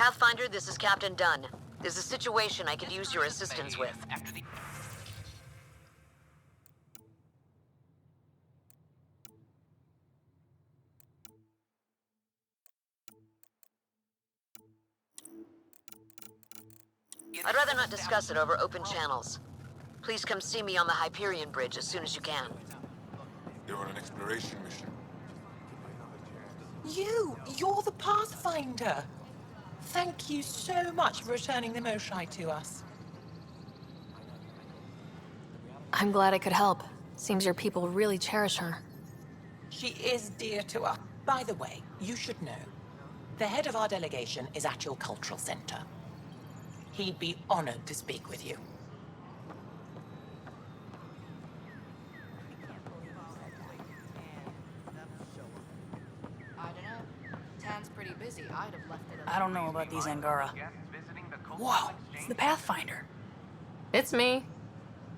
Pathfinder, this is Captain Dunn. There's a situation I could use your assistance with. I'd rather not discuss it over open channels. Please come see me on the Hyperion Bridge as soon as you can. You're on an exploration mission. You're the Pathfinder. Thank you so much for returning the Moshai to us. I'm glad I could help. Seems your people really cherish her. She is dear to us. By the way, you should know, the head of our delegation is at your cultural center. He'd be honored to speak with you. I don't know. Town's pretty busy. I'd have left it. I don't know about these Angara. Whoa, it's the Pathfinder. It's me.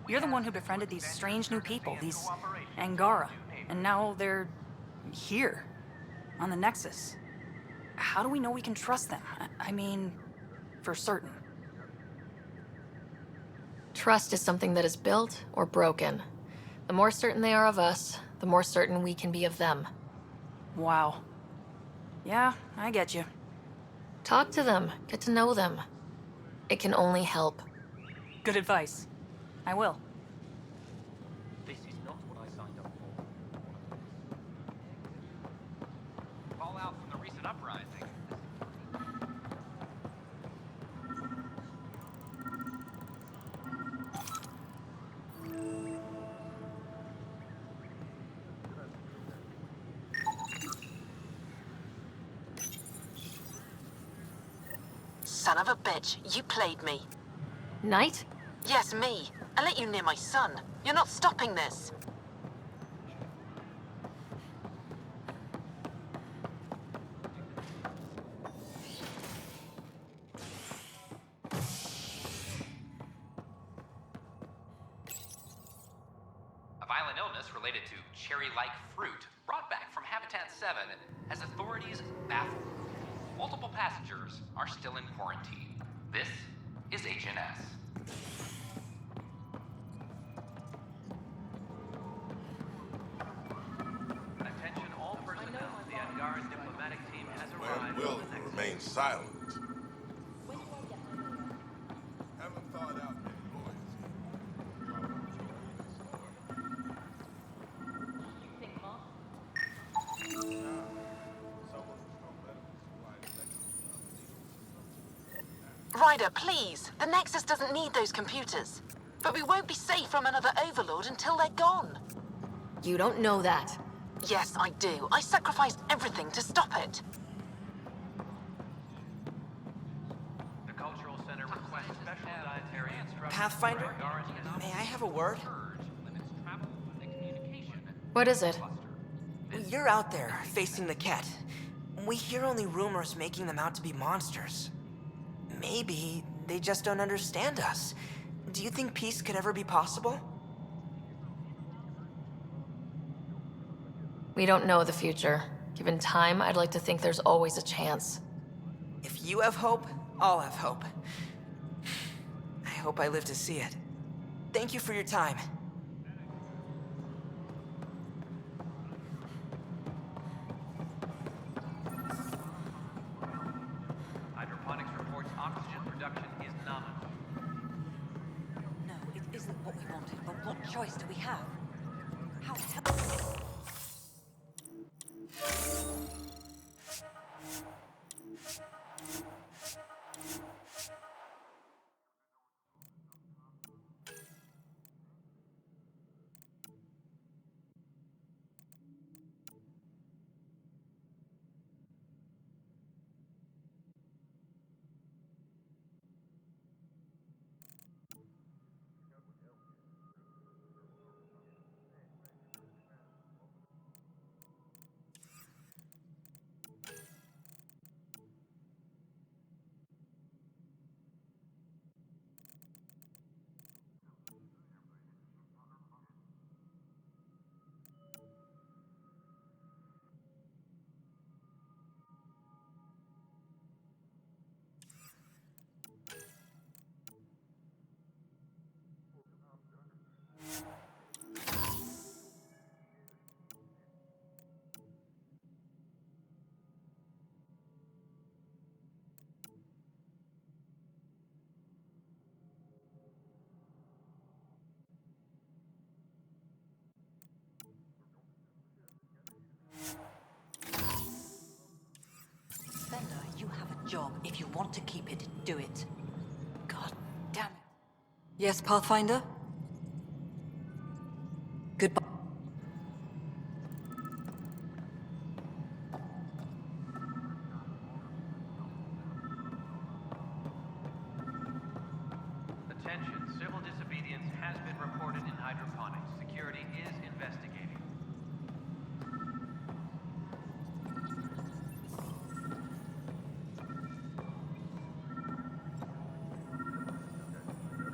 You're the one who befriended these strange new people, these Angara. And now they're here, on the Nexus. How do we know we can trust them? I mean, for certain. Trust is something that is built or broken. The more certain they are of us, the more certain we can be of them. Wow. Yeah, I get you. Talk to them, get to know them. It can only help. Good advice. I will. This is not what I signed up for. Fallout from the recent uprising. Son of a bitch, you played me. Knight? Yes, me. I let you near my son. You're not stopping this. A violent illness related to cherry-like fruit brought back from Habitat 7 has authorities baffled. Multiple passengers are still in quarantine. This is HNS. Attention all personnel. The Angaran diplomatic team has arrived. Will remain silent. Haven't thought out many Ryder, please. The Nexus doesn't need those computers. But we won't be safe from another Overlord until they're gone. You don't know that. Yes, I do. I sacrificed everything to stop it. The Cultural Center requests special dietary instructions. Pathfinder, may I have a word? Limits travel and communication. What is it? You're out there, facing the Ket. We hear only rumors making them out to be monsters. Maybe they just don't understand us. Do you think peace could ever be possible? We don't know the future. Given time, I'd like to think there's always a chance. If you have hope, I'll have hope. I hope I live to see it. Thank you for your time. Hydroponics reports oxygen production is nominal. No, it isn't what we wanted, but what choice do we have? How job. If you want to keep it, do it. God damn it. Yes, Pathfinder? Goodbye. Attention, civil disobedience has been reported in hydroponics. Security is investigating.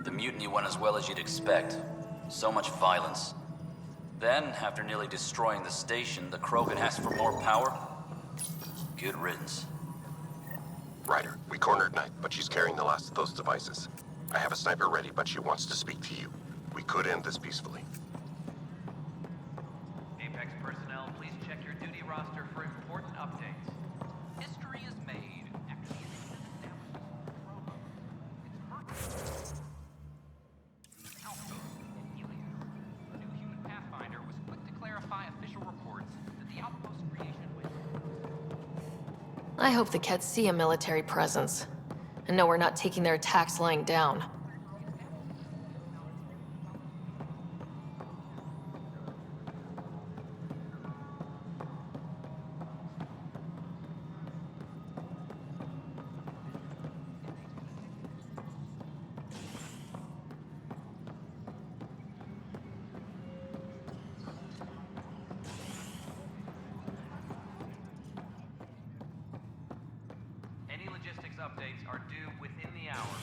The mutiny went as well as you'd expect. So much violence. Then, after nearly destroying the station, the Krogan asked for more power? Good riddance. Ryder, we cornered Knight, but she's carrying the last of those devices. I have a sniper ready, but she wants to speak to you. We could end this peacefully. Apex personnel, please check your duty roster for important updates. History is made after the initiative established Outpost in Helios. A new human pathfinder was quick to clarify official reports that the outpost creation went. I hope the Kets see a military presence and know we're not taking their attacks lying down. Any logistics updates are due within the hour.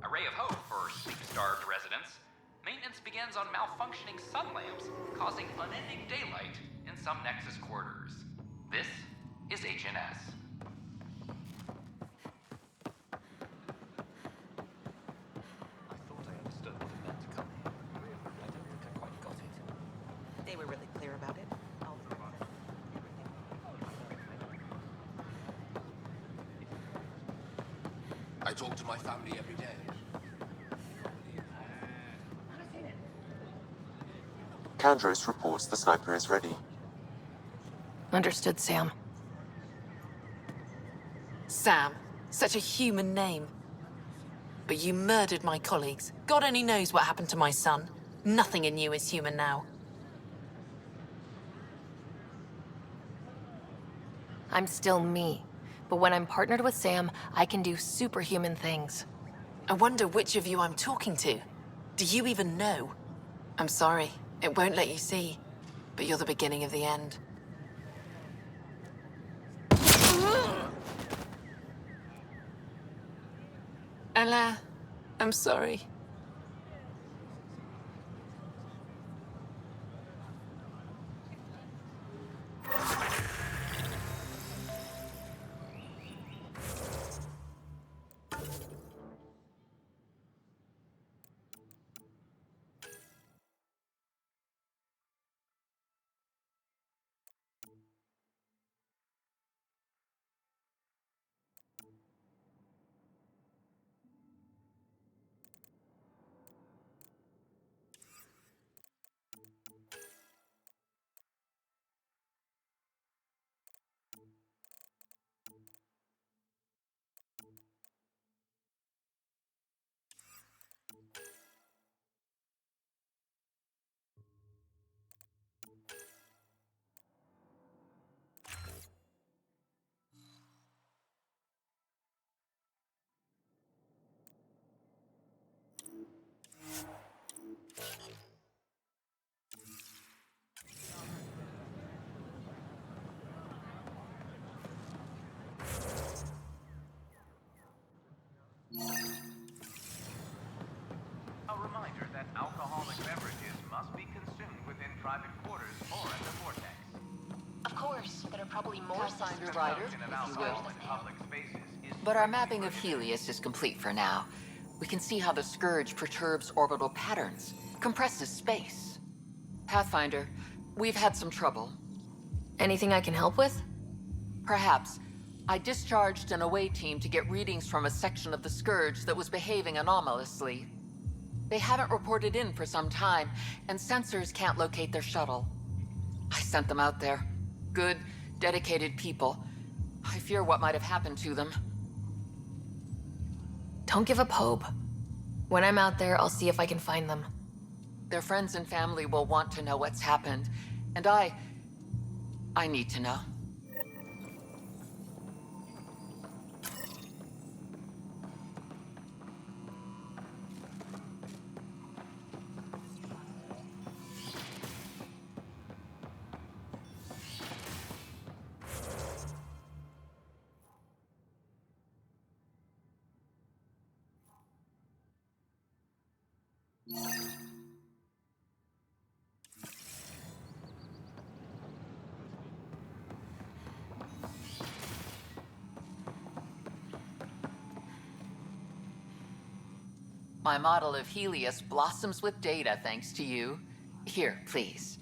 A ray of hope for sleep-starved residents. Maintenance begins on malfunctioning sun lamps, causing unending daylight in some Nexus quarters. This is HNS. I thought I understood what it meant to come here. I don't think I quite got it. They were really clear about it. I talk to my family every day. Kandros reports the sniper is ready. Understood, Sam. Sam, such a human name. But you murdered my colleagues. God only knows what happened to my son. Nothing in you is human now. I'm still me. But when I'm partnered with Sam, I can do superhuman things. I wonder which of you I'm talking to. Do you even know? I'm sorry, it won't let you see. But you're the beginning of the end. Ella, I'm sorry. A reminder that alcoholic beverages must be consumed within private quarters or at the vortex. Of course, there are probably more Pathfinder Ryder, Consumption of if you will. alcohol in public spaces is But our mapping of Helios is complete for now. We can see how the Scourge perturbs orbital patterns, compresses space. Pathfinder, we've had some trouble. Anything I can help with? Perhaps. I discharged an away team to get readings from a section of the Scourge that was behaving anomalously. They haven't reported in for some time, and sensors can't locate their shuttle. I sent them out there. Good, dedicated people. I fear what might have happened to them. Don't give up hope. When I'm out there, I'll see if I can find them. Their friends and family will want to know what's happened. And I need to know. My model of Helios blossoms with data thanks to you. Here, please.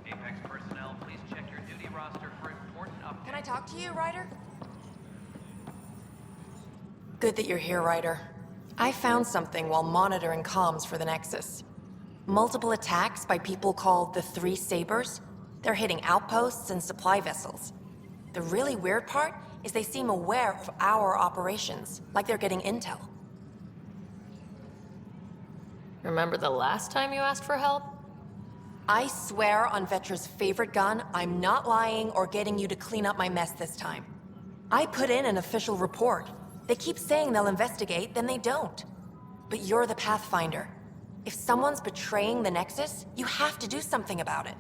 Apex personnel, please check your duty roster for important updates. Can I talk to you, Ryder? Good that you're here, Ryder. I found something while monitoring comms for the Nexus. Multiple attacks by people called the Three Sabers. They're hitting outposts and supply vessels. The really weird part is they seem aware of our operations, like they're getting intel. Remember the last time you asked for help? I swear on Vetra's favorite gun, I'm not lying or getting you to clean up my mess this time. I put in an official report. They keep saying they'll investigate, then they don't. But you're the Pathfinder. If someone's betraying the Nexus, you have to do something about it.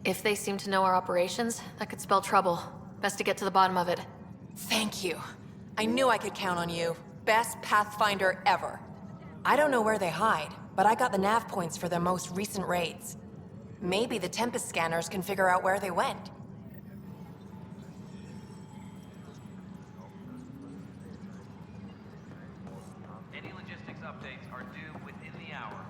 If they seem to know our operations, that could spell trouble. Best to get to the bottom of it. Thank you. I knew I could count on you. Best Pathfinder ever. I don't know where they hide, but I got the nav points for their most recent raids. Maybe the Tempest scanners can figure out where they went. Any logistics updates are due within the hour.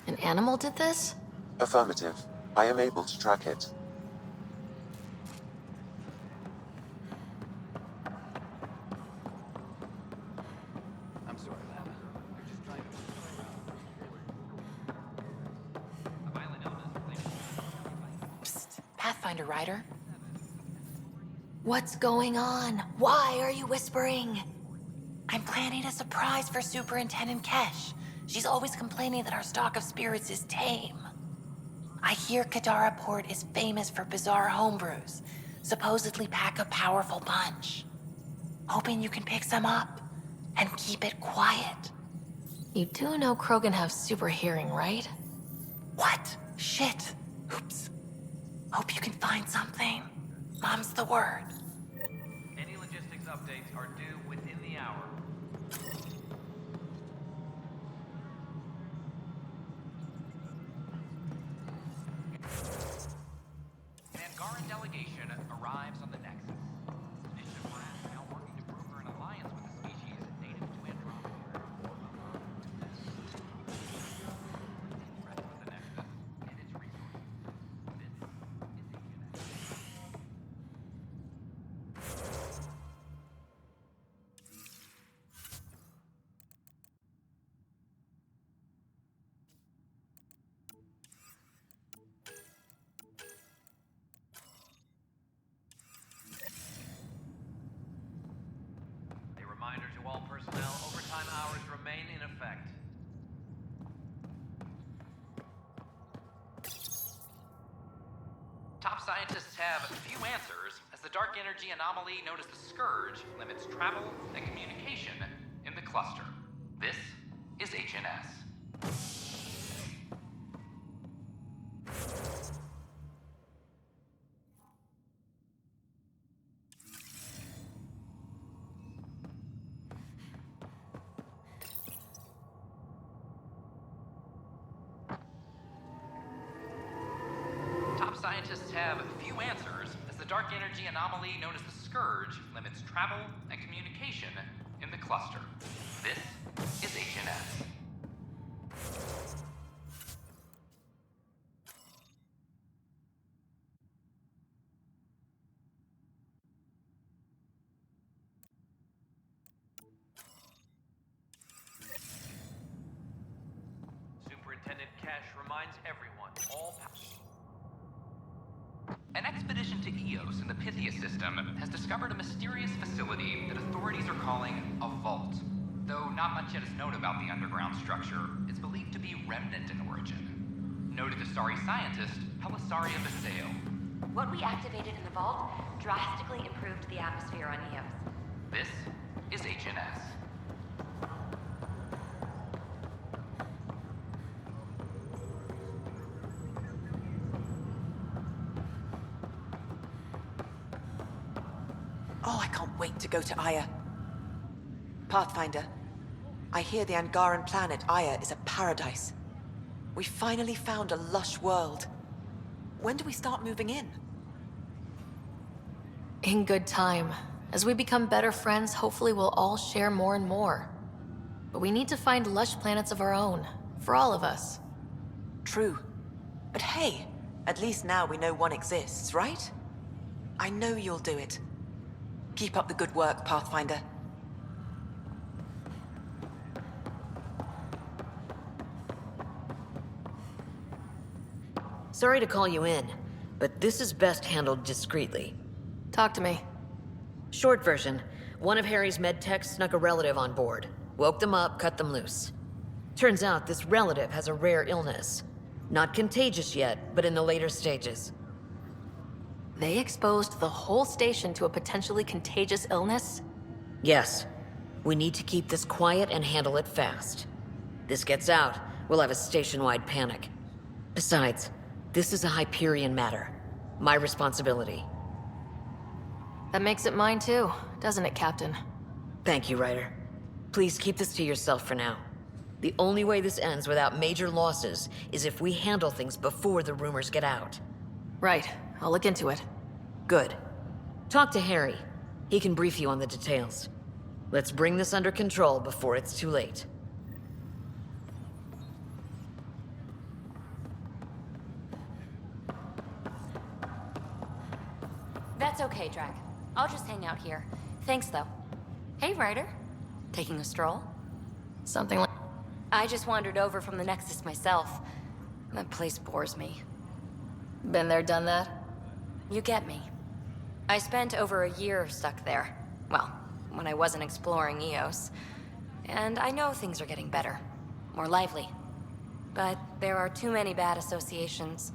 An animal did this? Affirmative. I am able to track it. I'm sorry, Lab. We're just trying to... A violent illness related to... Psst, Pathfinder Ryder. What's going on? Why are you whispering? I'm planning a surprise for Superintendent Kesh. She's always complaining that our stock of spirits is tame. I hear Kadara Port is famous for bizarre homebrews, supposedly pack a powerful punch. Hoping you can pick some up and keep it quiet. You do know Krogan have super hearing, right? What? Shit. Oops. Hope you can find something. Mom's the word. Any logistics updates are due within the hour. delegation arrives on the Nexus. Mission Brass now working to broker an alliance with a species native to Andromeda. Threat from the Nexus and its resources. This is HNS. A reminder to all personnel, overtime hours remain in effect. Top scientists have few answers, as the dark energy anomaly known as the Scourge limits travel and communication in the cluster. This is HNS. Top scientists have few answers, as the dark energy anomaly known as the Scourge limits travel and communication in the cluster. This is HNS. Superintendent Cash reminds everyone, An expedition to Eos in the Pythia system has discovered a mysterious facility that authorities are calling a vault. Though not much yet is known about the underground structure, it's believed to be remnant in origin. Noted Asari scientist Pelisaria Basale. What we activated in the vault drastically improved the atmosphere on Eos. This is HNS. Oh, I can't wait to go to Aya. Pathfinder, I hear the Angaran planet Aya is a paradise. We finally found a lush world. When do we start moving in? In good time. As we become better friends, hopefully we'll all share more and more. But we need to find lush planets of our own, for all of us. True. But hey, at least now we know one exists, right? I know you'll do it. Keep up the good work, Pathfinder. Sorry to call you in, but this is best handled discreetly. Talk to me. Short version, one of Harry's med techs snuck a relative on board. Woke them up, cut them loose. Turns out this relative has a rare illness. Not contagious yet, but in the later stages. They exposed the whole station to a potentially contagious illness? Yes. We need to keep this quiet and handle it fast. This gets out, we'll have a station-wide panic. Besides, this is a Hyperion matter. My responsibility. That makes it mine too, doesn't it, Captain? Thank you, Ryder. Please keep this to yourself for now. The only way this ends without major losses is if we handle things before the rumors get out. Right. I'll look into it. Good. Talk to Harry. He can brief you on the details. Let's bring this under control before it's too late. That's okay, Drac. I'll just hang out here. Thanks, though. Hey, Ryder. Taking a stroll? Something like... I just wandered over from the Nexus myself. That place bores me. Been there, done that? You get me. I spent over a year stuck there. Well, when I wasn't exploring Eos. And I know things are getting better. More lively. But there are too many bad associations.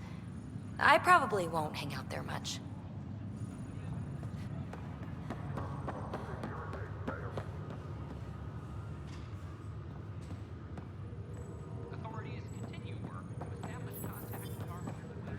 I probably won't hang out there much. Authorities continue work to establish contact with our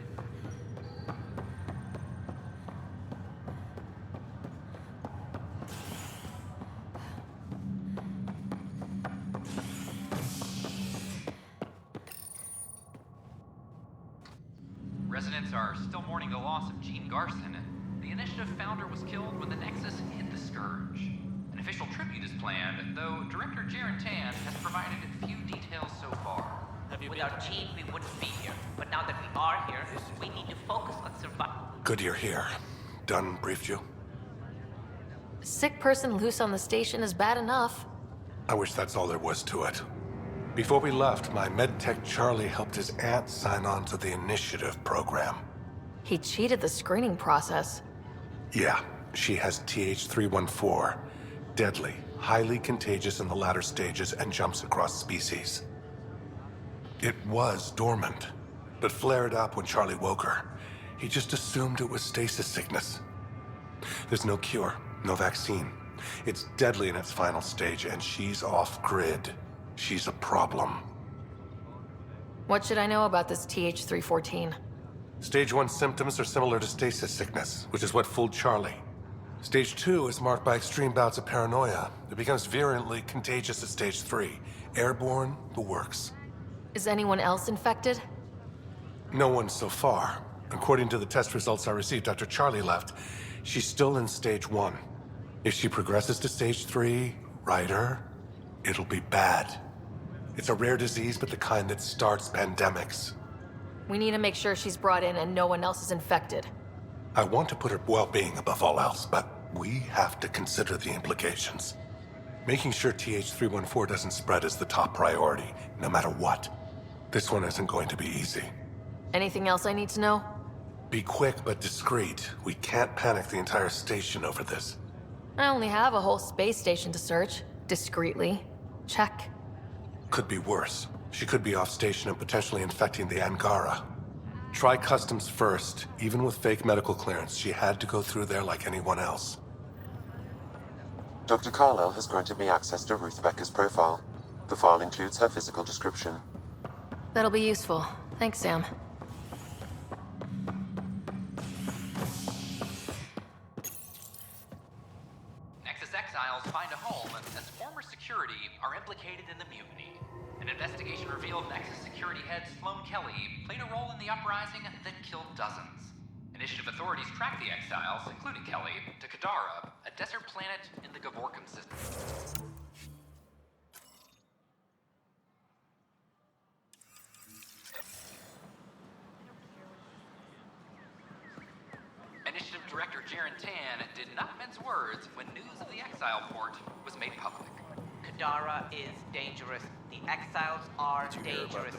Residents Executives are still mourning the loss of Gene Garson. The initiative founder was killed when the Nexus hit the Scourge. An official tribute is planned, though Director Jaren Tan has provided few details so far. Without Gene, we wouldn't be here. But now that we are here, we need to focus on survival. Good you're here. Dunn briefed you? Sick person loose on the station is bad enough. I wish that's all there was to it. Before we left, my medtech Charlie helped his aunt sign on to the initiative program. He cheated the screening process. Yeah, she has TH314. Deadly, highly contagious in the latter stages and jumps across species. It was dormant, but flared up when Charlie woke her. He just assumed it was stasis sickness. There's no cure, no vaccine. It's deadly in its final stage, and she's off-grid. She's a problem. What should I know about this TH314? Stage 1 symptoms are similar to stasis sickness, which is what fooled Charlie. Stage 2 is marked by extreme bouts of paranoia. It becomes virulently contagious at Stage 3. Airborne, the works. Is anyone else infected? No one so far. According to the test results I received after Charlie left, she's still in Stage 1. If she progresses to Stage 3, Ryder, it'll be bad. It's a rare disease, but the kind that starts pandemics. We need to make sure she's brought in and no one else is infected. I want to put her well-being above all else, but we have to consider the implications. Making sure TH314 doesn't spread is the top priority, no matter what. This one isn't going to be easy. Anything else I need to know? Be quick but discreet. We can't panic the entire station over this. I only have a whole space station to search. Discreetly. Check. Could be worse. She could be off station and potentially infecting the Angara. Try customs first. Even with fake medical clearance, she had to go through there like anyone else. Dr. Carlyle has granted me access to Ruth Becker's profile. The file includes her physical description. That'll be useful. Thanks, Sam. Nexus exiles find a home as former security are implicated in the mutiny. An investigation revealed Nexus security head Sloan Kelly played a role in the uprising that killed dozens. Initiative authorities tracked the exiles, including Kelly, to Kadara, a desert planet in the Gavorkan system. Initiative Director Jaren Tan did not mince words when news of the exile port was made public. Kadara is dangerous. The exiles are dangerous.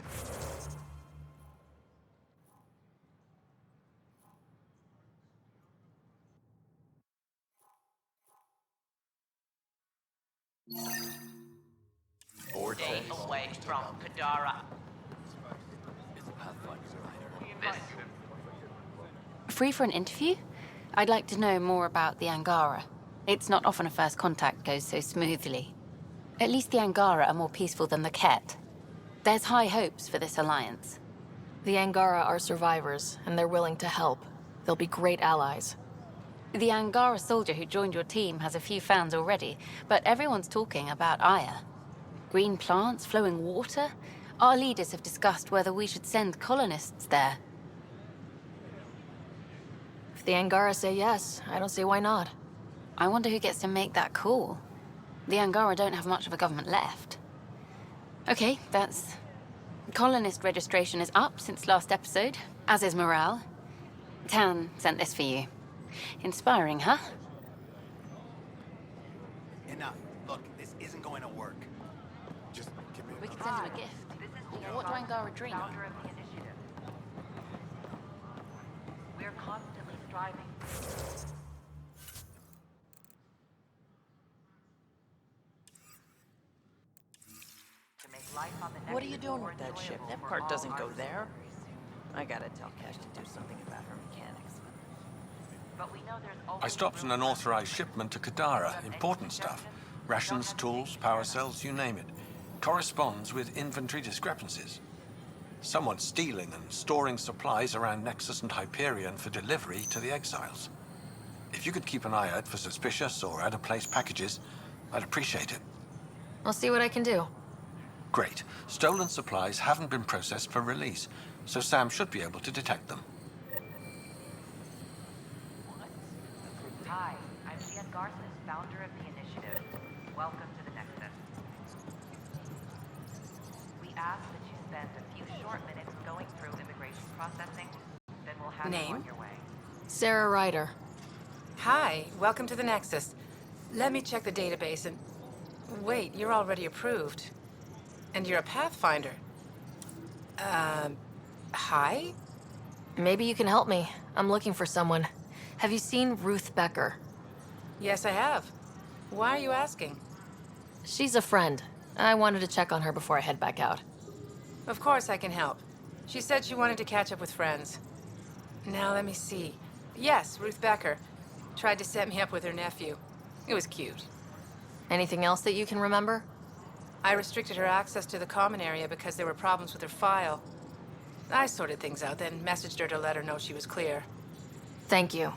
Stay away from Kadara. Free for an interview? I'd like to know more about the Angara. It's not often a first contact goes so smoothly. At least the Angara are more peaceful than the Ket. There's high hopes for this alliance. The Angara are survivors, and they're willing to help. They'll be great allies. The Angara soldier who joined your team has a few fans already, but everyone's talking about Aya. Green plants, flowing water? Our leaders have discussed whether we should send colonists there. If the Angara say yes, I don't see why not. I wonder who gets to make that call. The Angara don't have much of a government left. Okay, that's... Colonist registration is up since last episode, as is morale. Tan sent this for you. Inspiring, huh? Enough. Look, this isn't going to work. Just give me... We can send him a gift. What do Angara dream? We're constantly striving. What are you doing with that ship? That part doesn't go there. I gotta tell Cash to do something about her mechanics. I stopped an unauthorized shipment to Kadara. Important stuff. Rations, tools, power cells, you name it. Corresponds with inventory discrepancies. Someone's stealing and storing supplies around Nexus and Hyperion for delivery to the exiles. If you could keep an eye out for suspicious or out-of-place packages, I'd appreciate it. I'll see what I can do. Great. Stolen supplies haven't been processed for release, so Sam should be able to detect them. Hi, I'm Cian Garces, founder of the initiative. Welcome to the Nexus. We ask that you spend a few short minutes going through immigration processing, then we'll have you Name? on your way. Sarah Ryder. Hi, welcome to the Nexus. Let me check the database and... Wait, you're already approved. And you're a Pathfinder. Hi? Maybe you can help me. I'm looking for someone. Have you seen Ruth Becker? Yes, I have. Why are you asking? She's a friend. I wanted to check on her before I head back out. Of course I can help. She said she wanted to catch up with friends. Now let me see. Yes, Ruth Becker. Tried to set me up with her nephew. It was cute. Anything else that you can remember? I restricted her access to the common area because there were problems with her file. I sorted things out, then messaged her to let her know she was clear. Thank you.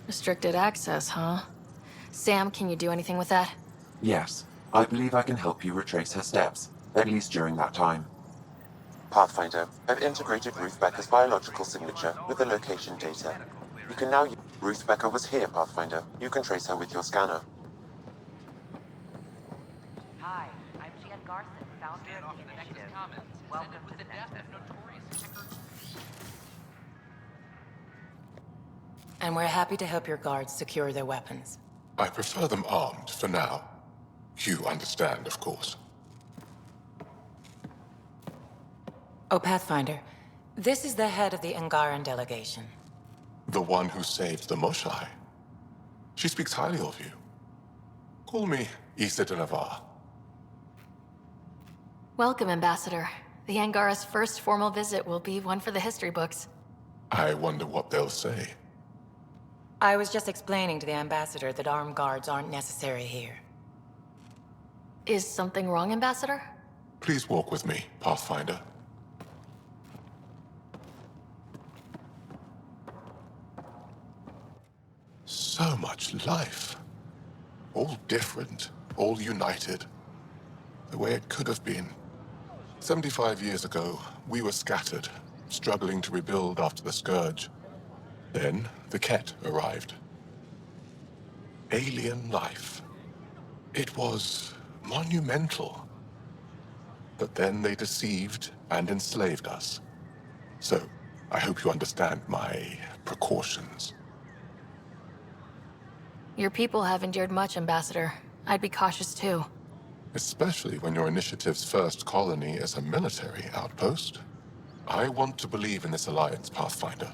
Restricted access, huh? Sam, can you do anything with that? Yes, I believe I can help you retrace her steps, at least during that time. Pathfinder, I've integrated Ruth Becker's biological signature with the location data. You can now use... Ruth Becker was here, Pathfinder. You can trace her with your scanner. Hi, I'm Cian Garces, founder of the initiative. Welcome to the Nexus. And we're happy to help your guards secure their weapons. I prefer them armed for now. You understand, of course. Oh, Pathfinder, this is the head of the Angaran delegation. The one who saved the Moshai. She speaks highly of you. Call me Issa de Navarre. Welcome, Ambassador. The Angara's first formal visit will be one for the history books. I wonder what they'll say. I was just explaining to the Ambassador that armed guards aren't necessary here. Is something wrong, Ambassador? Please walk with me, Pathfinder. So much life. All different, all united. The way it could have been. 75 years ago, we were scattered, struggling to rebuild after the Scourge. Then, the Ket arrived. Alien life. It was monumental. But then they deceived and enslaved us. So, I hope you understand my precautions. Your people have endured much, Ambassador. I'd be cautious too. Especially when your initiative's first colony is a military outpost. I want to believe in this alliance, Pathfinder.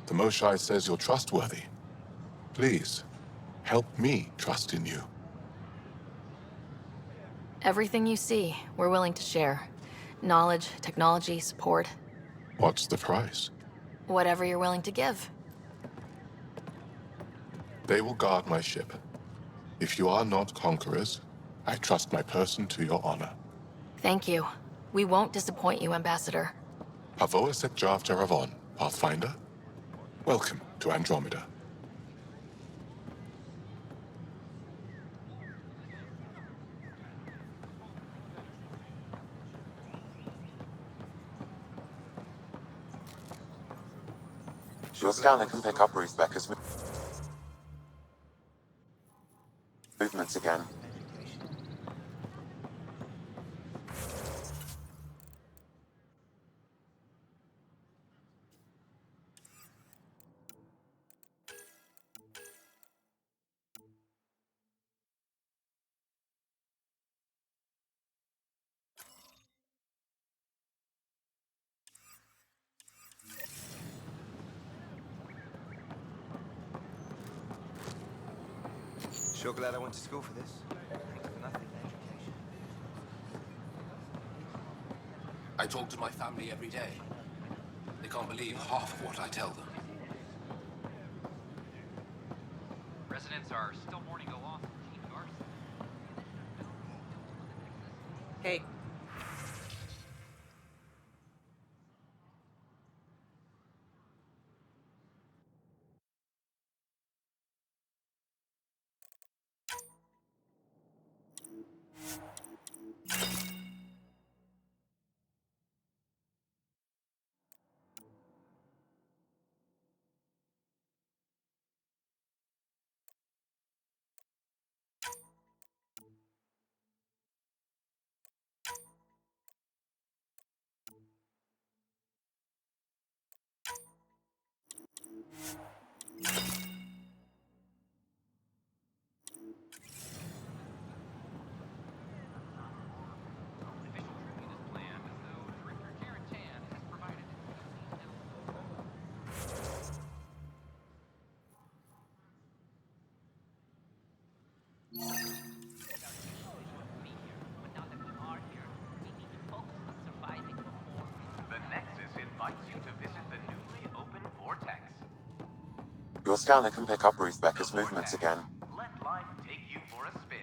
The Moshai says you're trustworthy. Please, help me trust in you. Everything you see, we're willing to share. Knowledge, technology, support. What's the price? Whatever you're willing to give. They will guard my ship. If you are not conquerors, I trust my person to your honor. Thank you. We won't disappoint you, Ambassador. Avoa set Jav Teravon, Pathfinder. Welcome to Andromeda. Your scanner can pick up Ruth Becker's movements again. Sure glad I went to school for this. Nothing education. I talk to my family every day. They can't believe half of what I tell them. Residents are still mourning the loss of Chief Garson. Hey, Your scanner can pick up Ruth Becker's movements again. Let life take you for a spin.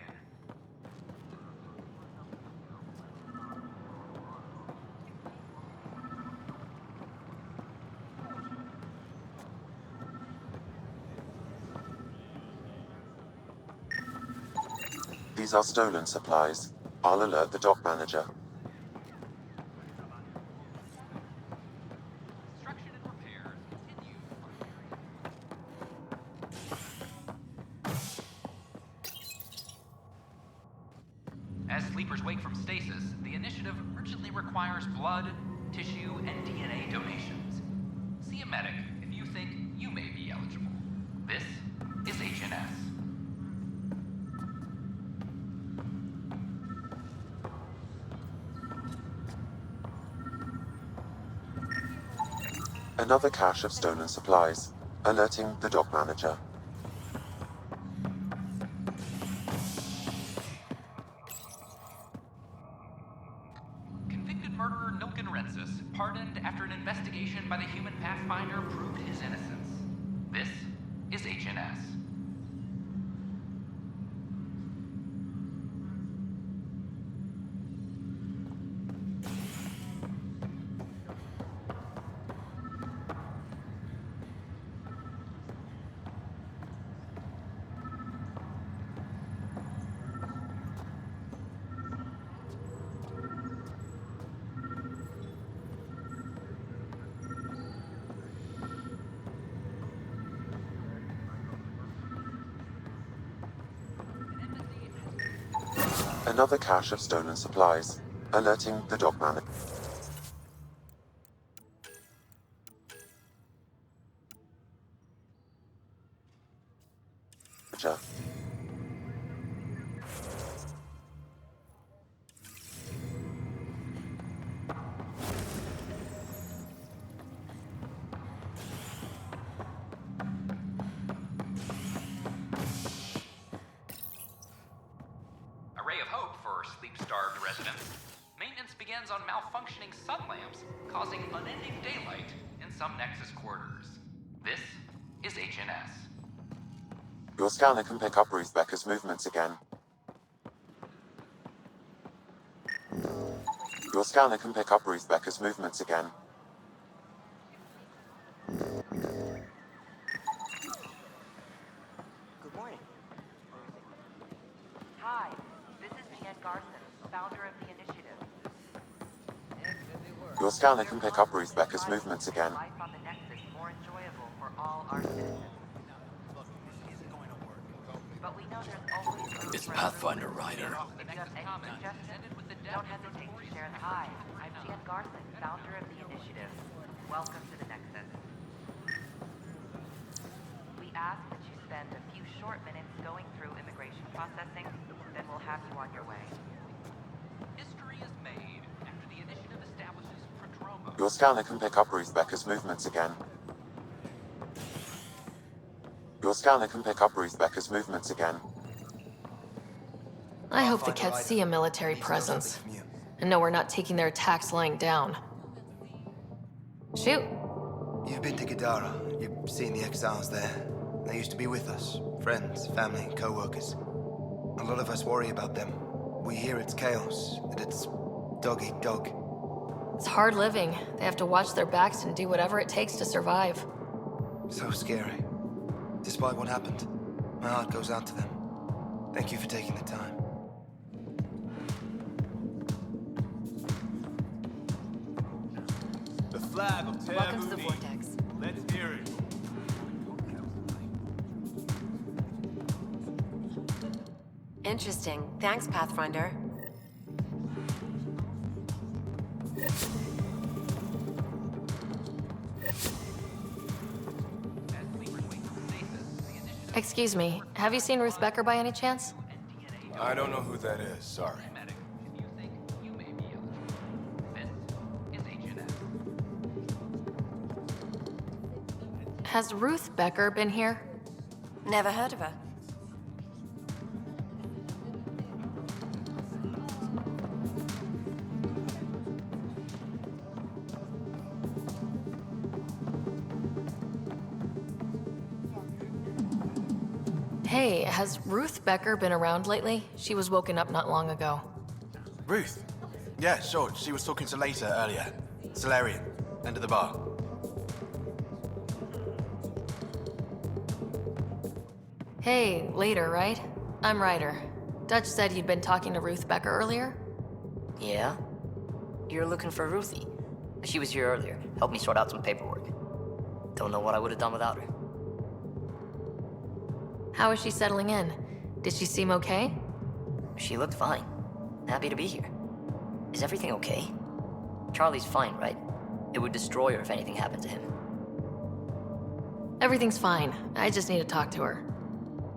These are stolen supplies. I'll alert the dock manager. As sleepers wake from stasis, the initiative urgently requires blood, tissue, and DNA donations. See a medic if you think you may be eligible. This is HNS. Another cache of stolen supplies. Alerting the dock manager. Convicted murderer Nilken Rensis, pardoned after an investigation by the human Pathfinder proved his innocence. This is HNS. Another cache of stolen supplies. Alerting the dock manager. A ray of hope for sleep-starved residents. Maintenance begins on malfunctioning sun lamps, causing unending daylight in some Nexus quarters. This is HNS. Your scanner can pick up Ruth Becker's movements again. Your scanner can pick up Ruth Becker's movements again. Good morning. Hi, this is Jan Garson, founder of the initiative. Your scanner can pick up Ruth Becker's movements again. Life on the Nexus more enjoyable for all our citizens. But we know there's always room It's for Pathfinder Ryder. If you have any suggestions, don't hesitate to share them. Hi, I'm Jan Garson, founder of the initiative. Welcome to the Nexus. We ask that you spend a few short minutes going through immigration processing, then we'll have you on your way. History is made after the initiative establishes Prodromo. Your scanner can pick up Ruth Becker's movements again. Your scanner can pick up Ruth Becker's movements again. I hope the Kets see a military presence and know we're not taking their attacks lying down. Shoot. You've been to Gadara. You've seen the exiles there. They used to be with us. Friends, family, co-workers. A lot of us worry about them. We hear it's chaos, that it's dog-eat-dog. It's hard living. They have to watch their backs and do whatever it takes to survive. So scary. Despite what happened, my heart goes out to them. Thank you for taking the time. The flag of Taboo. Welcome to the Vortex. Let's hear it. Interesting. Thanks, Pathfinder. Excuse me, have you seen Ruth Becker by any chance? I don't know who that is, sorry. Has Ruth Becker been here? Never heard of her. Hey, has Ruth Becker been around lately? She was woken up not long ago. Ruth? Yeah, sure. She was talking to Later earlier. Solarian. End of the bar. Hey, Later, right? I'm Ryder. Dutch said you'd been talking to Ruth Becker earlier? Yeah? You're looking for Ruthie. She was here earlier. Helped me sort out some paperwork. Don't know what I would have done without her. How is she settling in? Did she seem okay? She looked fine. Happy to be here. Is everything okay? Charlie's fine, right? It would destroy her if anything happened to him. Everything's fine. I just need to talk to her.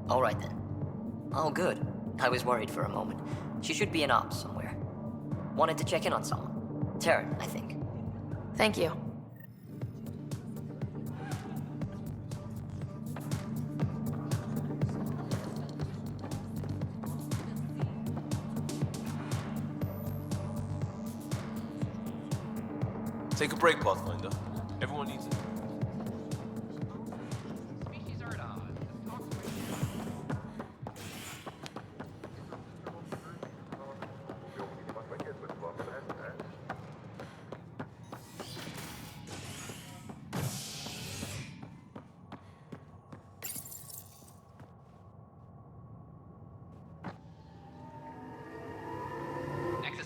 All right then. Oh, good. I was worried for a moment. She should be in ops somewhere. Wanted to check in on someone. Taryn, I think. Thank you. Take a break, Pathfinder. Everyone needs it.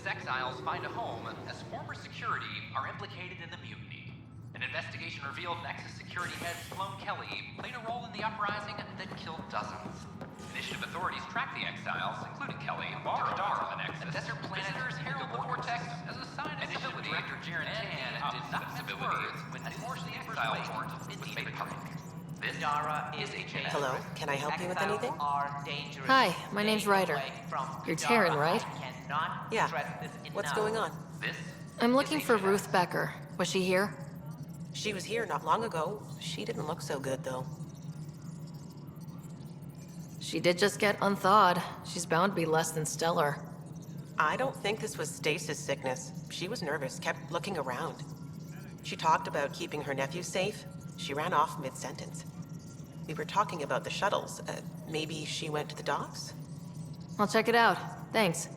Exiles find a home as former security are implicated in the mutiny. An investigation revealed Nexus security head Sloan Kelly played a role in the uprising that killed dozens. Initiative authorities tracked the exiles, including Kelly, to Kadar on the Nexus. The desert planet visitors herald the vortex as a sign of stability. Director Jaren Tan did not mince words when the exile report was made public. This is a Hello, can I help you with anything? Hi, my name's Ryder. You're Taryn, right? Yeah. What's going on? I'm looking for Ruth Becker. Was she here? She was here not long ago. She didn't look so good, though. She did just get unthawed. She's bound to be less than stellar. I don't think this was stasis sickness. She was nervous, kept looking around. She talked about keeping her nephew safe. She ran off mid-sentence. We were talking about the shuttles. Maybe she went to the docks? I'll check it out. Thanks.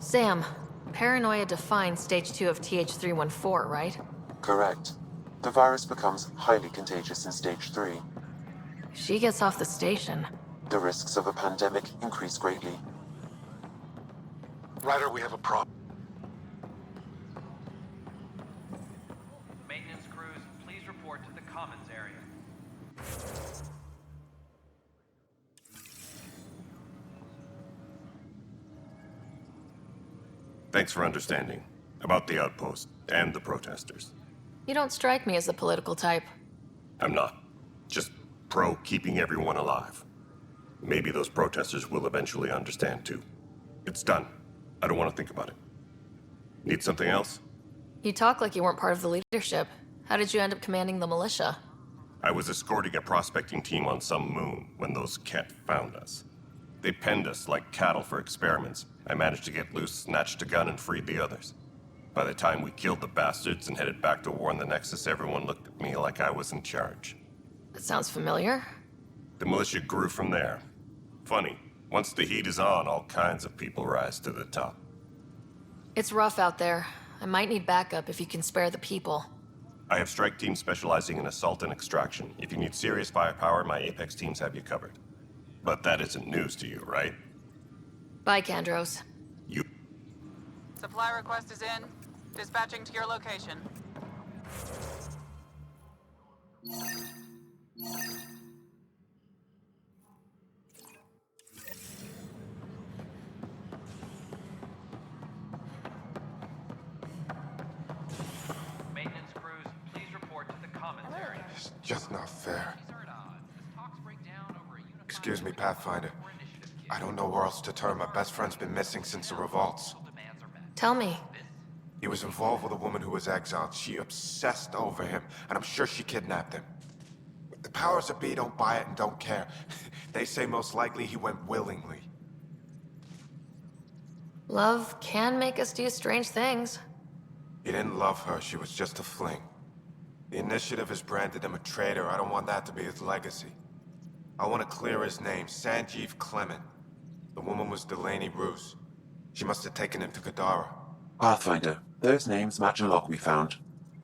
Sam, paranoia defines stage 2 of TH314, right? Correct. The virus becomes highly contagious in stage 3. If she gets off the station, the risks of a pandemic increase greatly. Ryder, we have a problem. Maintenance crews, please report to the commons area. Thanks for understanding about the outpost and the protesters. you don't strike me as the political type. I'm not. Just pro keeping everyone alive. Maybe those protesters will eventually understand too. It's done. I don't want to think about it. Need something else? You talk like you weren't part of the leadership. How did you end up commanding the militia? I was escorting a prospecting team on some moon when those Ket found us. They penned us like cattle for experiments. I managed to get loose, snatched a gun, and freed the others. By the time we killed the bastards and headed back to warn the Nexus, everyone looked at me like I was in charge. That sounds familiar. The militia grew from there. Funny, once the heat is on, all kinds of people rise to the top. It's rough out there. I might need backup if you can spare the people. I have strike teams specializing in assault and extraction. If you need serious firepower, my Apex teams have you covered. But that isn't news to you, right? Bye, Kandros. Supply request is in. Dispatching to your location. Maintenance crews, please report to the commons area. It's just not fair. Excuse me, Pathfinder. I don't know where else to turn. My best friend's been missing since the revolts. Tell me. He was involved with a woman who was exiled. She obsessed over him, and I'm sure she kidnapped him. The powers that be don't buy it and don't care. They say most likely he went willingly. Love can make us do strange things. He didn't love her. She was just a fling. The Initiative has branded him a traitor. I don't want that to be his legacy. I want to clear his name. Sanjeev Clement. The woman was Delaney Roos. She must have taken him to Kadara. Pathfinder, those names match a log we found.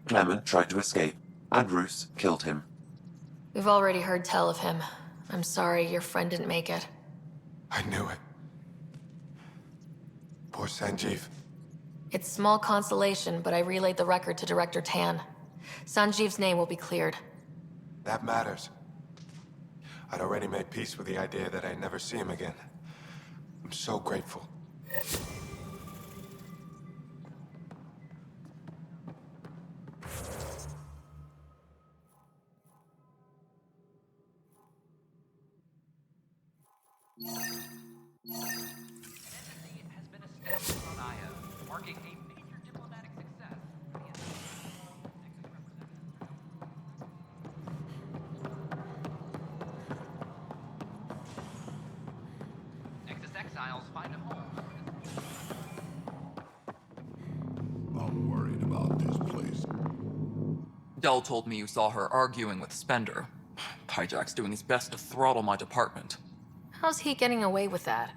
Clement tried to escape, and Roos killed him. We've already heard tell of him. I'm sorry your friend didn't make it. I knew it. Poor Sanjeev. It's small consolation, but I relayed the record to Director Tan. Sanjeev's name will be cleared. That matters. I'd already made peace with the idea that I'd never see him again. I'm so grateful. Marking a major diplomatic success. Nexus exiles find a home. I'm worried about this place. Dell told me you saw her arguing with Spender. Pyjack's doing his best to throttle my department. How's he getting away with that?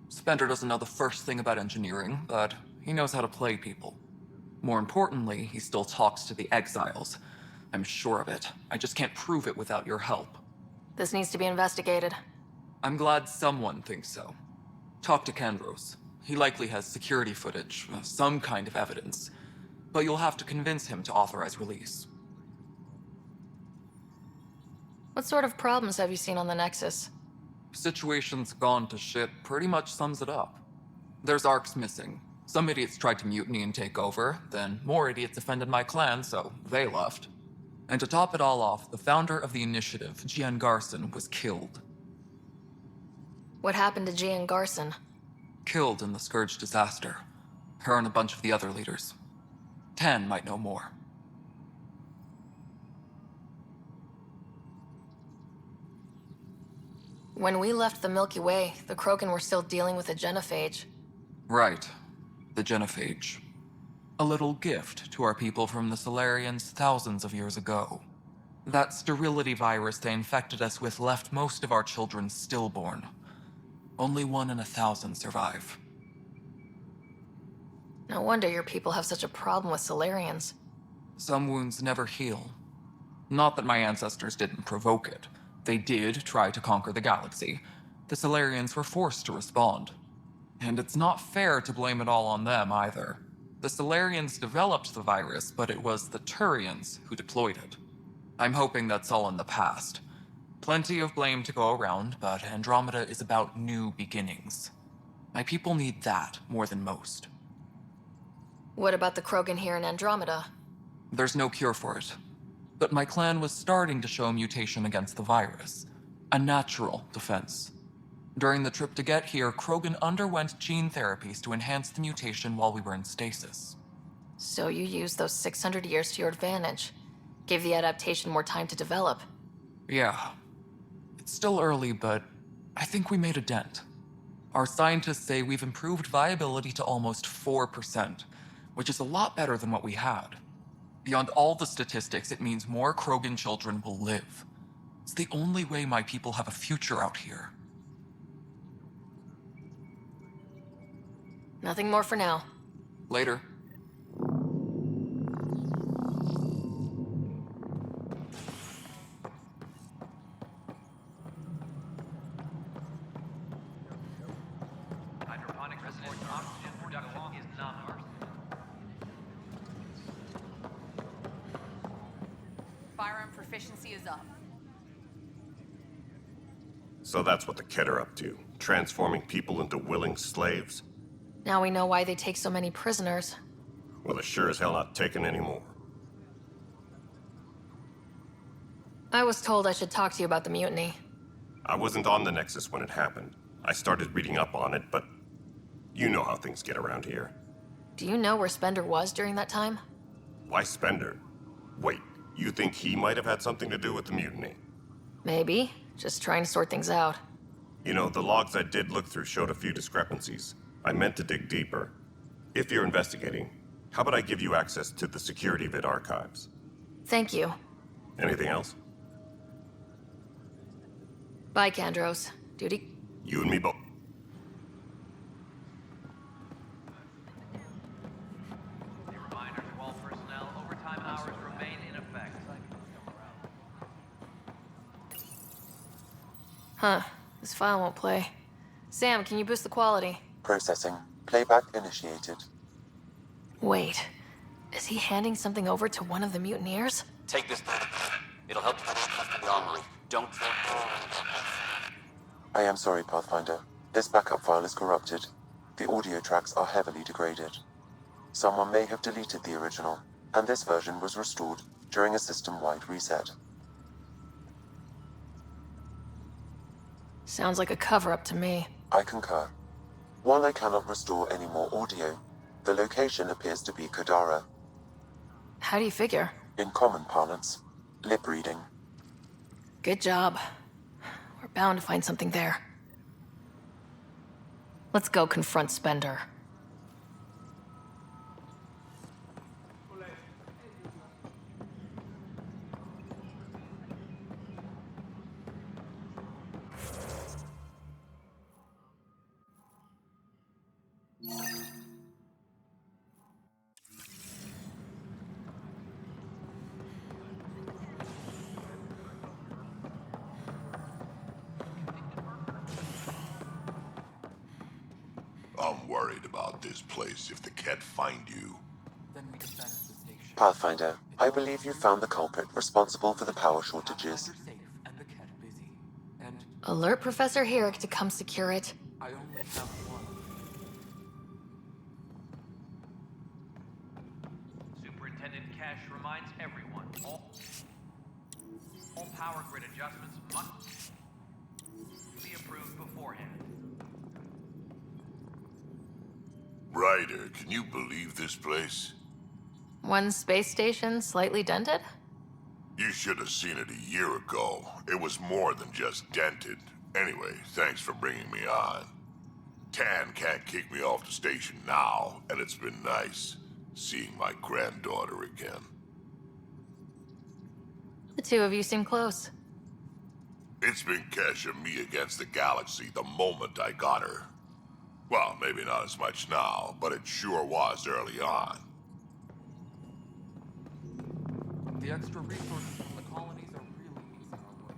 Spender doesn't know the first thing about engineering, but he knows how to play people. More importantly, he still talks to the exiles. I'm sure of it. I just can't prove it without your help. This needs to be investigated. I'm glad someone thinks so. Talk to Kandros. He likely has security footage, some kind of evidence. But you'll have to convince him to authorize release. What sort of problems have you seen on the Nexus? Situation's gone to shit pretty much sums it up. There's arcs missing. Some idiots tried to mutiny and take over, then more idiots offended my clan, so they left. And to top it all off, the founder of the initiative, Jian Garson, was killed. What happened to Jian Garson? Killed in the Scourge disaster. Her and a bunch of the other leaders. Tan might know more. When we left the Milky Way, the Krogan were still dealing with a genophage. Right. The genophage. A little gift to our people from the Solarians thousands of years ago. That sterility virus they infected us with left most of our children stillborn. Only 1 in 1,000 survive. No wonder your people have such a problem with Solarians. Some wounds never heal. Not that my ancestors didn't provoke it. They did try to conquer the galaxy. The Solarians were forced to respond. And it's not fair to blame it all on them, either. The Solarians developed the virus, but it was the Turians who deployed it. I'm hoping that's all in the past. Plenty of blame to go around, but Andromeda is about new beginnings. My people need that more than most. What about the Krogan here in Andromeda? There's no cure for it. But my clan was starting to show mutation against the virus. A natural defense. During the trip to get here, Krogan underwent gene therapies to enhance the mutation while we were in stasis. So you used those 600 years to your advantage. Gave the adaptation more time to develop. Yeah. It's still early, but I think we made a dent. Our scientists say we've improved viability to almost 4%, which is a lot better than what we had. Beyond all the statistics, it means more Krogan children will live. It's the only way my people have a future out here. Nothing more for now. Later. Hydroponic resident oxygen production is non-arson. Firearm proficiency is up. So that's what the Kett are up to, transforming people into willing slaves? Now we know why they take so many prisoners. Well, they're sure as hell not taking any more. I was told I should talk to you about the mutiny. I wasn't on the Nexus when it happened. I started reading up on it, but you know how things get around here. Do you know where Spender was during that time? Why Spender? Wait, you think he might have had something to do with the mutiny? Maybe. Just trying to sort things out. You know, the logs I did look through showed a few discrepancies. I meant to dig deeper. If you're investigating, how about I give you access to the security vid archives? Thank you. Anything else? Bye, Kandros. Duty. You and me both. Reminder to all personnel, overtime hours remain in effect. Huh. This file won't play. Sam, can you boost the quality? Processing. Playback initiated. Wait. Is he handing something over to one of the mutineers? Take this. It'll help the armory. Don't. I am sorry, Pathfinder. This backup file is corrupted. The audio tracks are heavily degraded. Someone may have deleted the original, and this version was restored during a system-wide reset. Sounds like a cover-up to me. I concur. While I cannot restore any more audio, the location appears to be Kadara. How do you figure? In common parlance, lip reading. Good job. We're bound to find something there. Let's go confront Spender. I'm worried about this place if the Ket find you. Pathfinder, I believe you found the culprit responsible for the power shortages. Alert Professor Herrick to come secure it. I only have one. Superintendent Cash reminds everyone, all power grid adjustments must be approved beforehand. Ryder, can you believe this place? One space station slightly dented? You should have seen it a year ago. It was more than just dented. Anyway, thanks for bringing me on. Tan can't kick me off the station now, and it's been nice seeing my granddaughter again. The two of you seem close. It's been Kesh and me against the galaxy the moment I got her. Well, maybe not as much now, but it sure was early on. The extra resources from the colonies are really easing our work.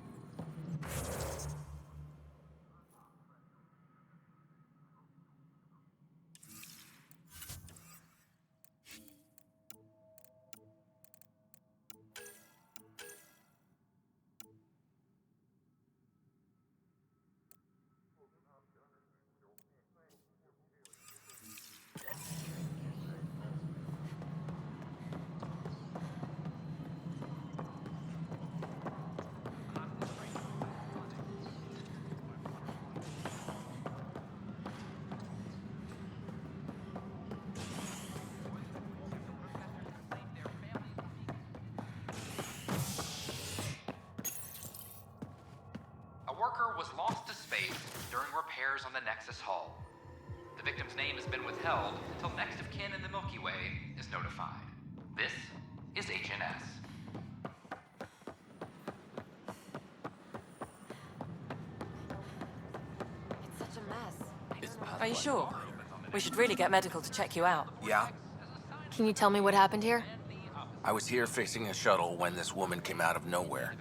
Was lost to space during repairs on the Nexus hull. The victim's name has been withheld until next of kin in the Milky Way is notified. This is HNS. It's such a mess. Are you sure? We should really get medical to check you out. Yeah? Can you tell me what happened here? I was here fixing a shuttle when this woman came out of nowhere.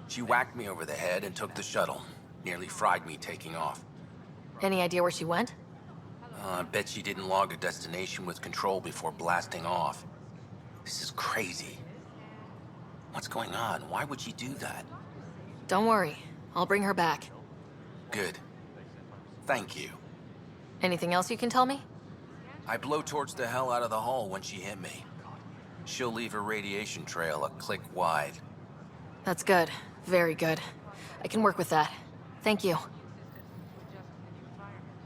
She whacked me over the head and took the shuttle. Nearly fried me taking off. Any idea where she went? I bet she didn't log a destination with control before blasting off. This is crazy. What's going on? Why would she do that? Don't worry. I'll bring her back. Good. Thank you. Anything else you can tell me? I blowtorched the hell out of the hull when she hit me. She'll leave her radiation trail a click wide. That's good. Very good. I can work with that. Thank you.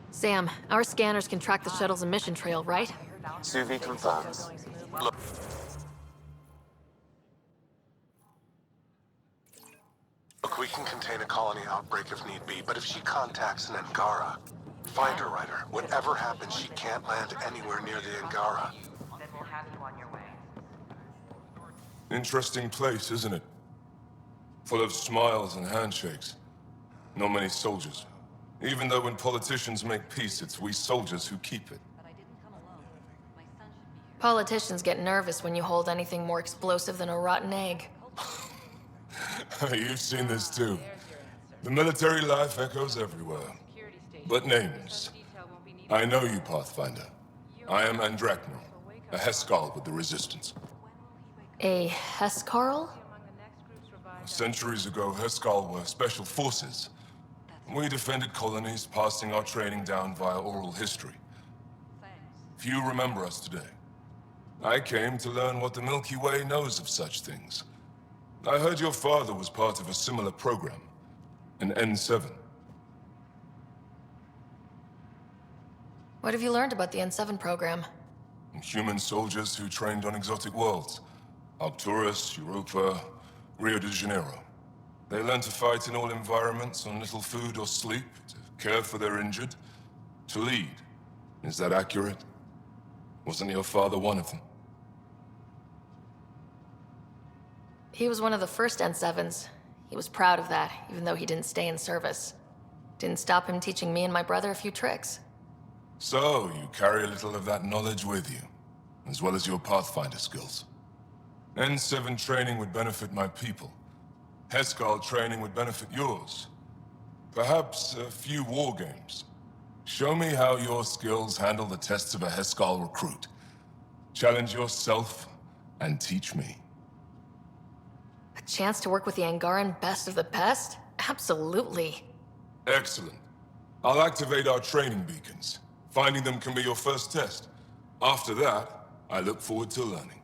Sam, our scanners can track the shuttle's emission trail, right? Suvi confirms. Look, we can contain a colony outbreak if need be, but if she contacts an Angara, find her, Ryder. Whatever happens, she can't land anywhere near the Angara. Then we'll have you on your way. Interesting place, isn't it? Full of smiles and handshakes. Not many soldiers. Even though when politicians make peace, it's we soldiers who keep it. Politicians get nervous when you hold anything more explosive than a rotten egg. You've seen this too. The military life echoes everywhere. But names. I know you, Pathfinder. I am Andraknor, a Heskal with the Resistance. A Hescarl? Centuries ago, Heskal were special forces. We defended colonies, passing our training down via oral history. Few remember us today. I came to learn what the Milky Way knows of such things. I heard your father was part of a similar program, an N7. What have you learned about the N7 program? Human soldiers who trained on exotic worlds. Arcturus, Europa, Rio de Janeiro. They learn to fight in all environments on little food or sleep, to care for their injured, to lead. Is that accurate? Wasn't your father one of them? He was one of the first N7s. He was proud of that, even though he didn't stay in service. Didn't stop him teaching me and my brother a few tricks. So, you carry a little of that knowledge with you, as well as your Pathfinder skills. N7 training would benefit my people. Heskal training would benefit yours. Perhaps a few war games. Show me how your skills handle the tests of a Heskal recruit. Challenge yourself and teach me. A chance to work with the Angaran best of the best? Absolutely. Excellent. I'll activate our training beacons. Finding them can be your first test. After that, I look forward to learning.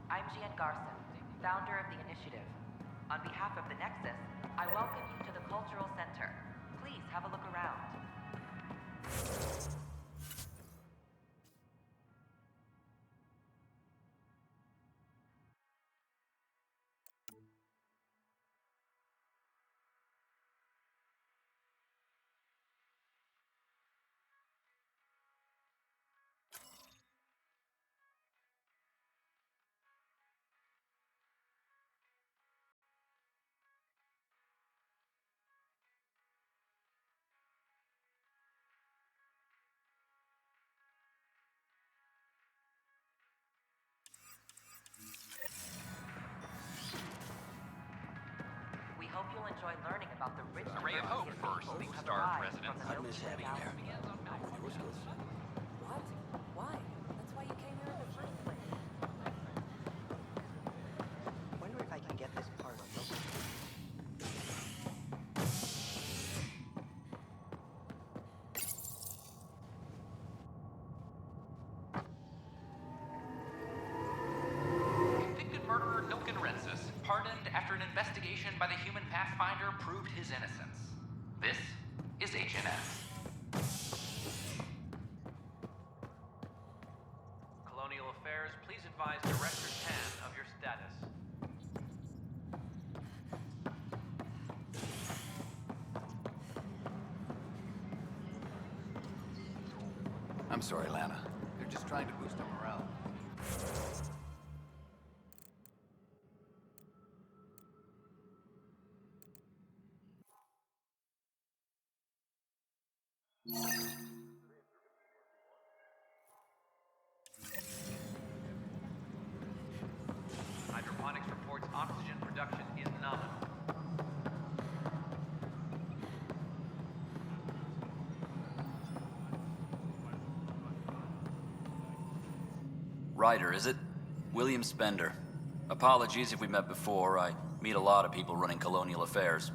I'm Gian Garson, founder of the initiative. On behalf of the Nexus, I welcome you to the Cultural Center. Please have a look around. We hope you'll enjoy learning about the rich A ray of hope for Sleep Star residents. I miss having there. What? Why? That's why you came here in the first place. Wonder if I can get this part on local. Convicted murderer Nilken Rensis, pardoned after an investigation by the human Pathfinder proved his innocence. This is HNS. Colonial Affairs, please advise Director Tan of your status. I'm sorry, Lana. They're just trying to boost our morale. Hydroponics reports oxygen production is nominal. Ryder, is it? William Spender. Apologies if we met before. I meet a lot of people running Colonial Affairs.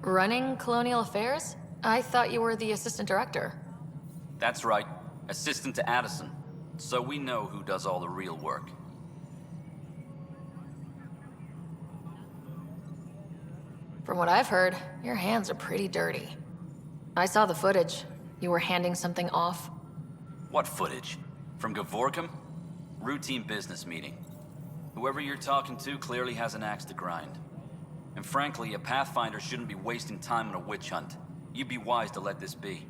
Running Colonial Affairs? I thought you were the assistant director. That's right. Assistant to Addison. So we know who does all the real work. From what I've heard, your hands are pretty dirty. I saw the footage. You were handing something off. What footage? From Gavorkum? Routine business meeting. Whoever you're talking to clearly has an axe to grind. And frankly, a Pathfinder shouldn't be wasting time on a witch hunt. You'd be wise to let this be.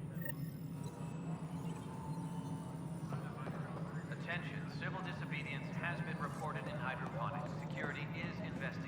Attention, civil disobedience has been reported in hydroponics. Security is investigated.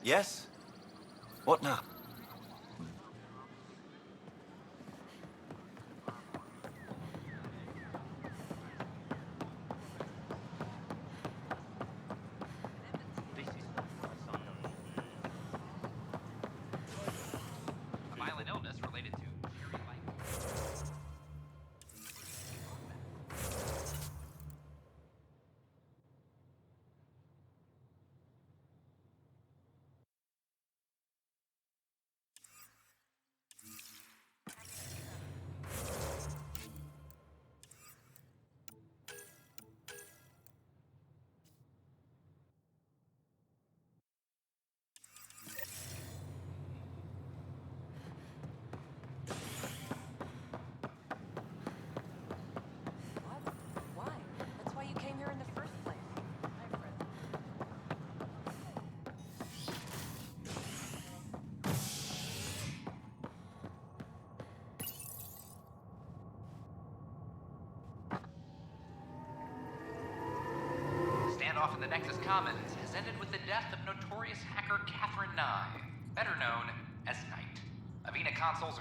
Yes? What now? A violent illness related to cherry-like. Why? That's why you came here in the first place. Standoff in the Nexus Commons has ended with the death of notorious hacker Catherine Nye, better known as Knight. Avena consoles.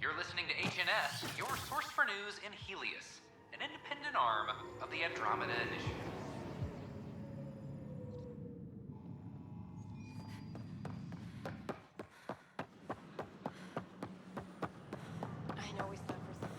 You're listening to HNS, your source for news in Helios, an independent arm of the Andromeda Initiative. I know we slept for some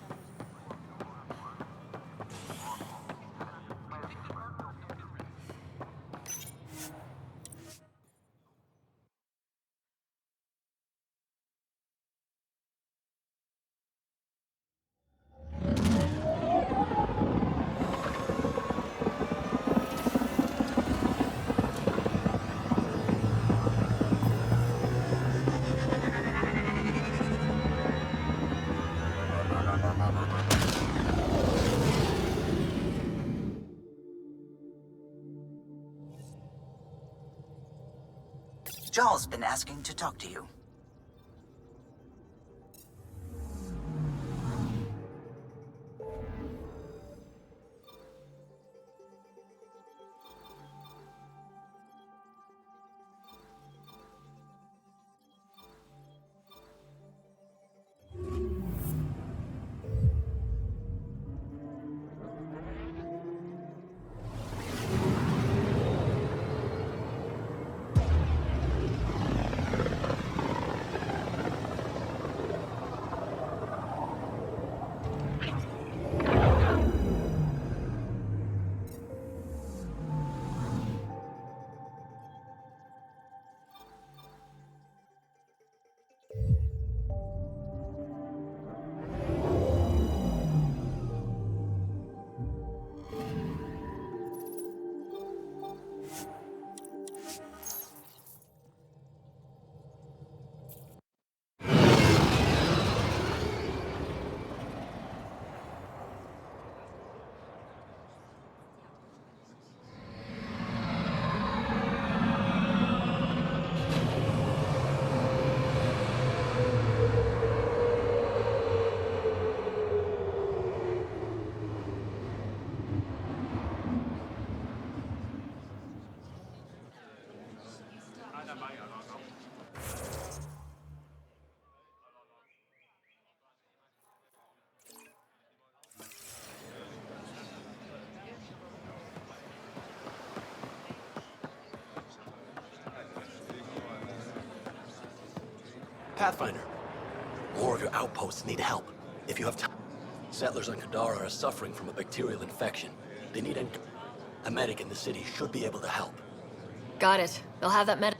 Jarl's been asking to talk to you. Pathfinder, more of your outposts need help. If you have time. Settlers on Kadara are suffering from a bacterial infection. They need a medic in the city should be able to help. Got it. They'll have that med.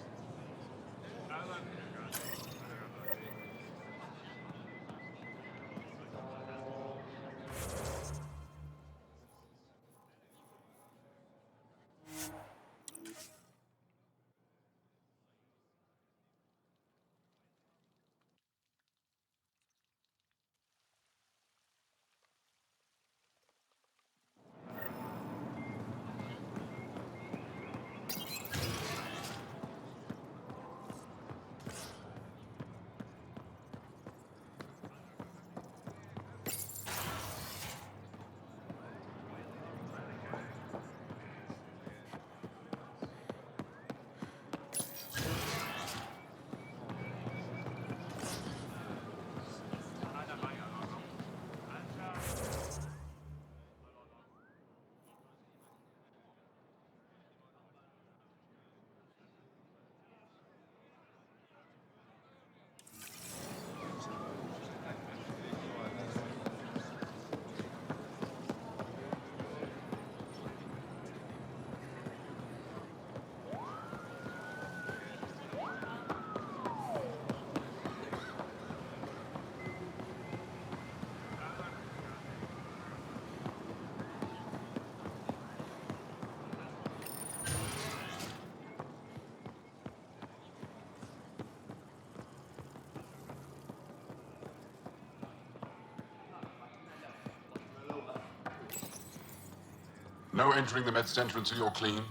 No entering the med center until you're clean.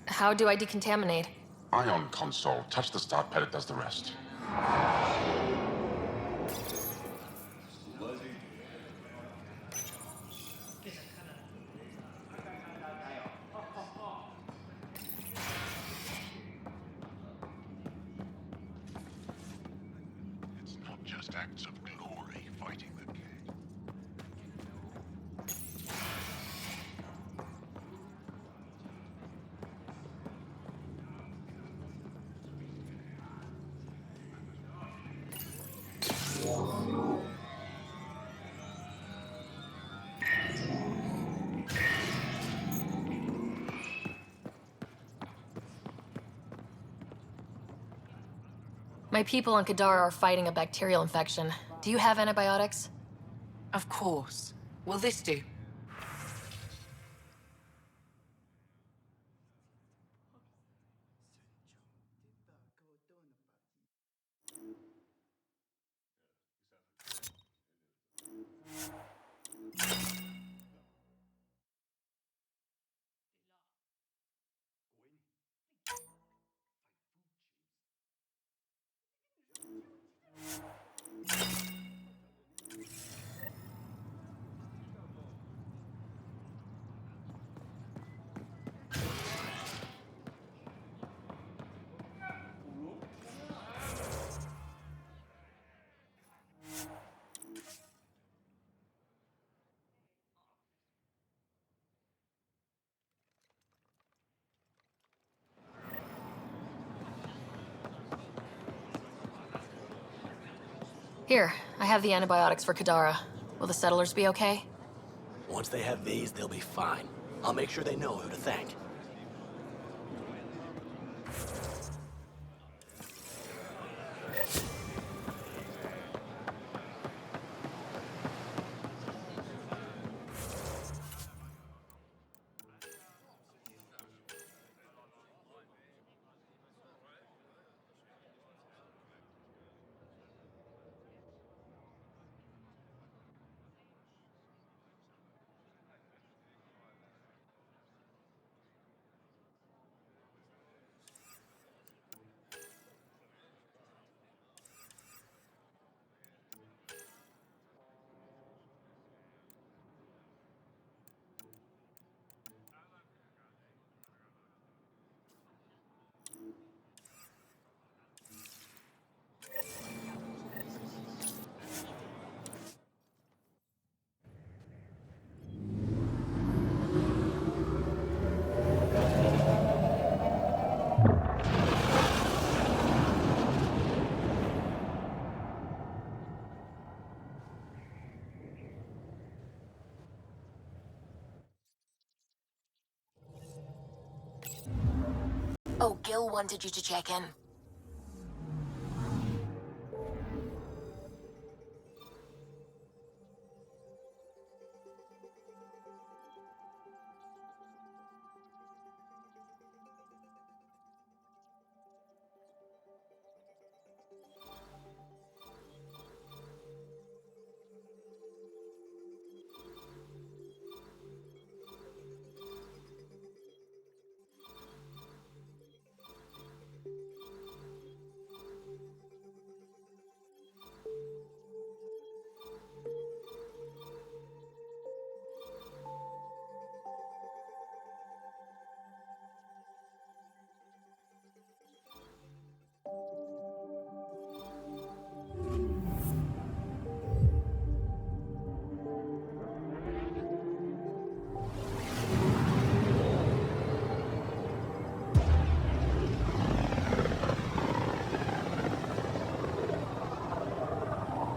How do I decontaminate? Ion console. Touch the start pad, it does the rest. It's not just acts of glory fighting the king. My people on Kadara are fighting a bacterial infection. Do you have antibiotics? Of course. Will this do? Here, I have the antibiotics for Kadara. Will the settlers be okay? Once they have these, they'll be fine. I'll make sure they know who to thank. Oh, Gil wanted you to check in.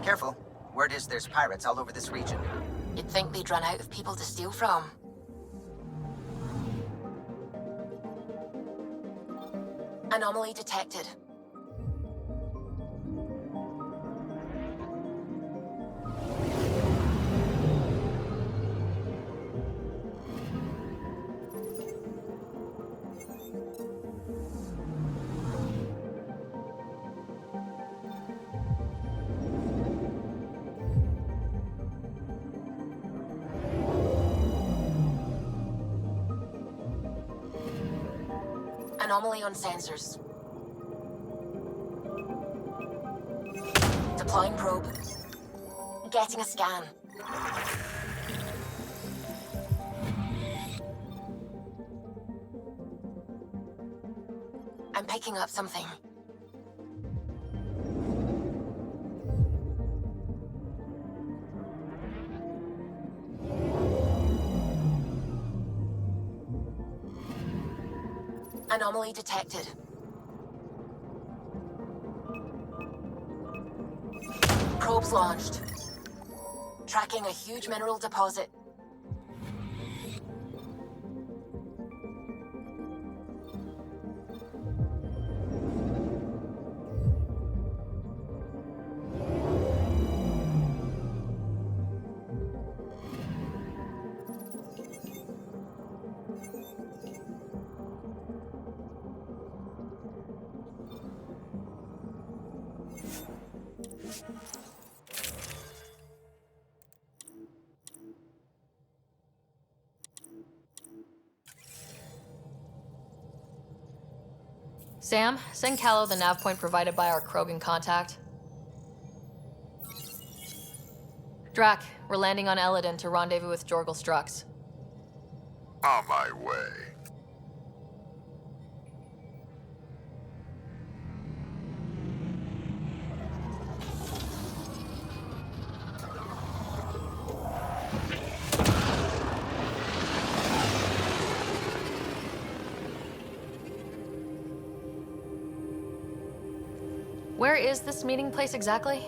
Careful. Word is there's pirates all over this region. You'd think they'd run out of people to steal from. Anomaly detected. Anomaly on sensors. Deploying probe. Getting a scan. I'm picking up something. Anomaly detected. Probes launched. Tracking a huge mineral deposit. Sam, send Callow the nav point provided by our Krogan contact. Drac, we're landing on Eladin to rendezvous with Jorgal Strux. On my way. Where is this meeting place exactly?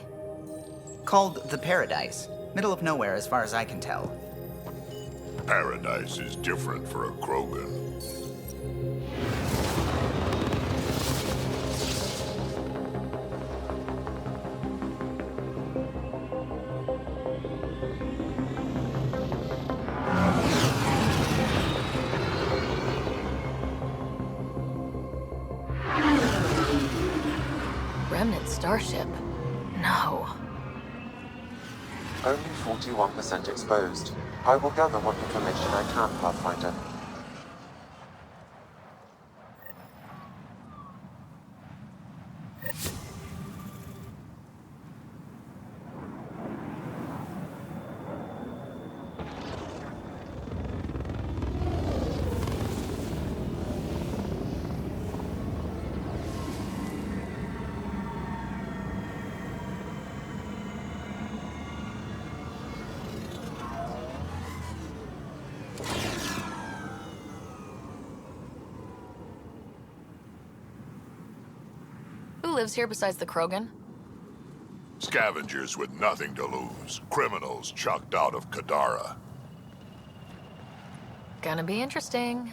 Called the Paradise. Middle of nowhere as far as I can tell. Paradise is different for a Krogan. Remnant starship? No. Only 41% exposed. I will gather what information I can, Pathfinder. Who lives here besides the Krogan? Scavengers with nothing to lose. Criminals chucked out of Kadara. Gonna be interesting.